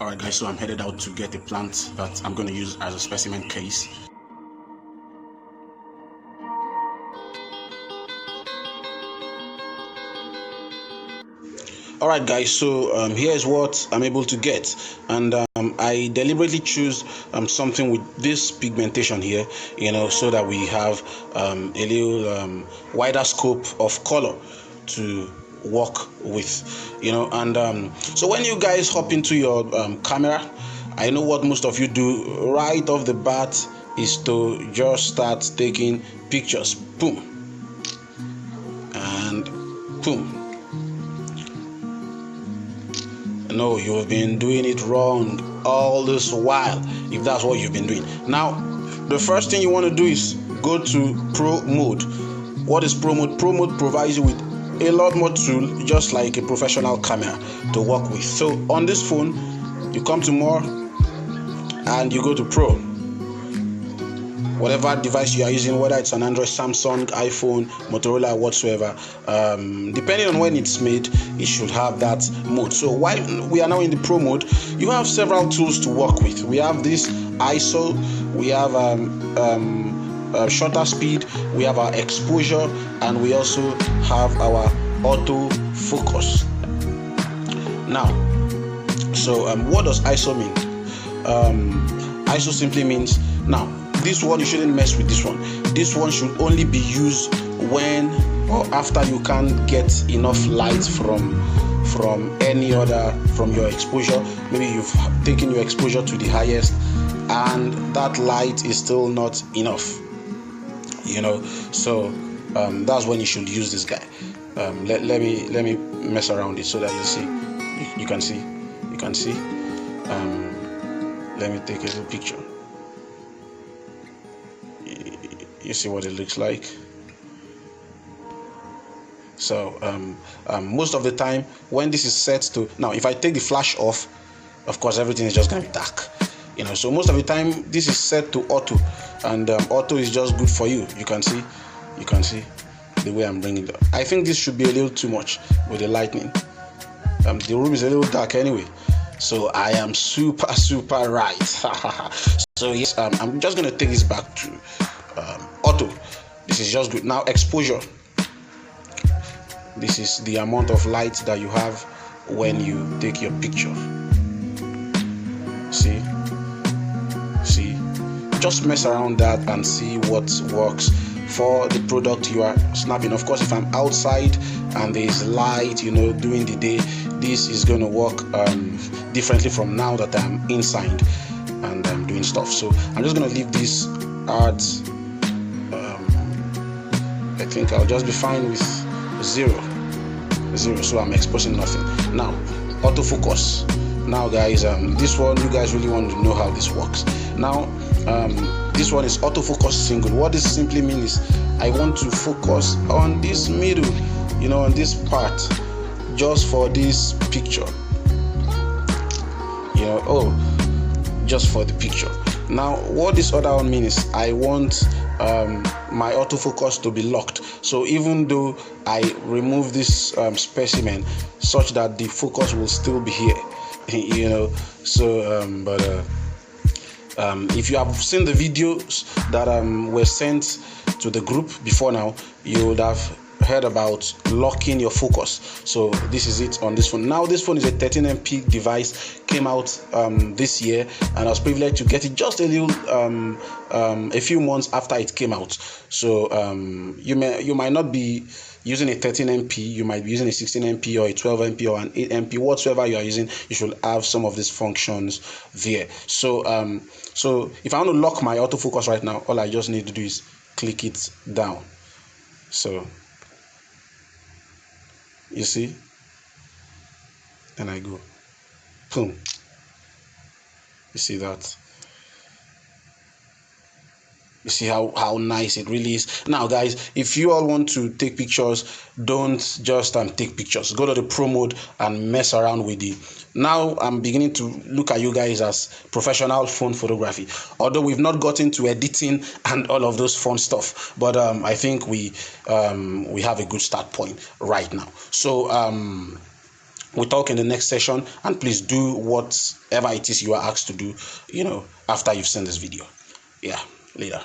Alright guys, so I'm headed out to get a plant that I'm going to use as a specimen case. Alright guys, so here's what I'm able to get, and I deliberately choose something with this pigmentation here, so that we have a little wider scope of color to work with, and so when you guys hop into your camera, I know what most of you do right off the bat is to just start taking pictures. Boom and boom. No, you've been doing it wrong all this while, if that's what you've been doing. Now, the first thing you want to do is go to Pro Mode. What is Pro Mode? Pro Mode provides you with a lot more tool, just like a professional camera, to work with. So on this phone, you come to More and you go to Pro. Whatever device you are using, whether it's an Android, Samsung, iPhone, Motorola, whatsoever, depending on when it's made, it should have that mode. So while we are now in the Pro mode, you have several tools to work with. We have this ISO, we have shutter speed, we have our exposure, and we also have our auto focus. Now, so what does ISO mean? ISO simply means, now this one you shouldn't mess with this one. This one should only be used when or after you can't get enough light from your exposure. Maybe you've taken your exposure to the highest and that light is still not enough, so that's when you should use this guy. Let me mess around it so that you can see. Let me take a little picture. You see what it looks like. So most of the time when this is set to, now if I take the flash off, of course everything is just going to be dark, so most of the time this is set to auto, and auto is just good for you. You can see the way I'm bringing it up. I think this should be a little too much with the lightning. The room is a little dark anyway, so I am super right. So yes, I'm just going to take this back to auto. This is just good. Now exposure, this is the amount of light that you have when you take your picture. See, just mess around that and see what works for the product you are snapping. Of course, if I'm outside and there is light, during the day, this is going to work differently from now that I'm inside and I'm doing stuff. So I'm just going to leave this at I think I'll just be fine with zero, so I'm exposing nothing. Now autofocus. Now guys, this one, you guys really want to know how this works. Now this one is autofocus single. What this simply means is I want to focus on this middle, on this part, just for this picture, just for the picture. Now what this other one means is I want my autofocus to be locked. So even though I remove this specimen, such that the focus will still be here, So if you have seen the videos that were sent to the group before now, you would have heard about locking your focus. So this is it on this phone. Now this phone is a 13MP device, came out this year, and I was privileged to get it just a little a few months after it came out. So you might not be using a 13MP, you might be using a 16MP or a 12MP or an 8MP. Whatsoever you are using, you should have some of these functions there. So so if I want to lock my autofocus right now, all I just need to do is click it down. So you see, and I go boom. You see that? You see how nice it really is. Now guys, if you all want to take pictures, don't just take pictures. Go to the Pro mode and mess around with it. Now I'm beginning to look at you guys as professional phone photography, although we've not gotten to editing and all of those fun stuff, but I think we have a good start point right now. So We'll talk in the next session, and please do whatever it is you are asked to do, after you've seen this video. Yeah, later.